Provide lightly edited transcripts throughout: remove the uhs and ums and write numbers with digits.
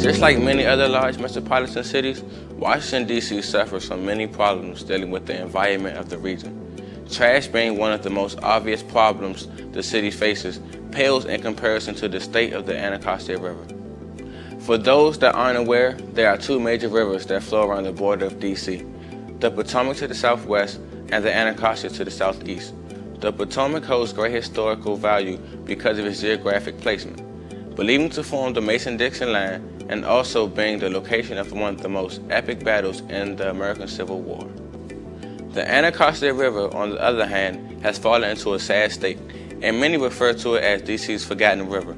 Just like many other large metropolitan cities, Washington, D.C. suffers from many problems dealing with the environment of the region. Trash being one of the most obvious problems the city faces pales in comparison to the state of the Anacostia River. For those that aren't aware, there are two major rivers that flow around the border of D.C., the Potomac to the southwest and the Anacostia to the southeast. The Potomac holds great historical value because of its geographic placement, believed to form the Mason-Dixon line and also being the location of one of the most epic battles in the American Civil War. The Anacostia River, on the other hand, has fallen into a sad state, and many refer to it as DC's forgotten river.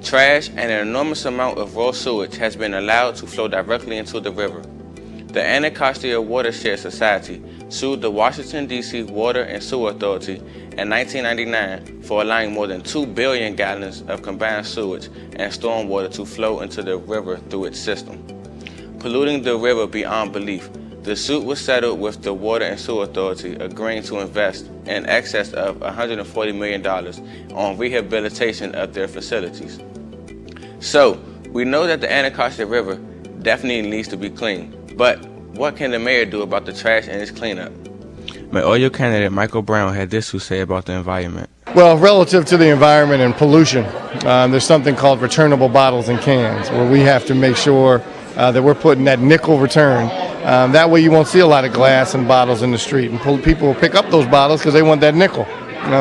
Trash and an enormous amount of raw sewage has been allowed to flow directly into the river. The Anacostia Watershed Society sued the Washington, D.C. Water and Sewer Authority in 1999 for allowing more than 2 billion gallons of combined sewage and stormwater to flow into the river through its system, polluting the river beyond belief. The suit was settled with the Water and Sewer Authority agreeing to invest in excess of $140 million on rehabilitation of their facilities. So, we know that the Anacostia River definitely needs to be cleaned, but what can the mayor do about the trash and its cleanup? Mayoral candidate Michael Brown had this to say about the environment. Well, relative to the environment and pollution, there's something called returnable bottles and cans, where we have to make sure that we're putting that nickel return. That way you won't see a lot of glass and bottles in the street, and people will pick up those bottles because they want that nickel.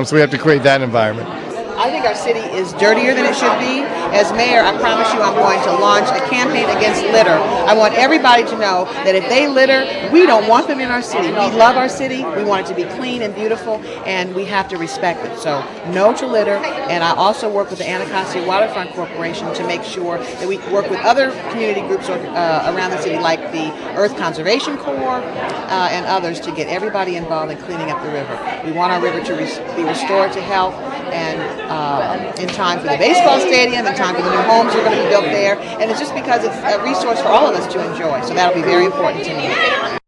So we have to create that environment. I think our city is dirtier than it should be. As mayor, I promise you I'm going to launch a campaign against litter. I want everybody to know that if they litter, we don't want them in our city. We love our city. We want it to be clean and beautiful, and we have to respect it. So no to litter, and I also work with the Anacostia Waterfront Corporation to make sure that we work with other community groups around the city, like the Earth Conservation Corps and others, to get everybody involved in cleaning up the river. We want our river to be restored to health, and in time for the baseball stadium, in time for the new homes that are going to be built there, and it's just because it's a resource for all of us to enjoy. So that'll be very important to me.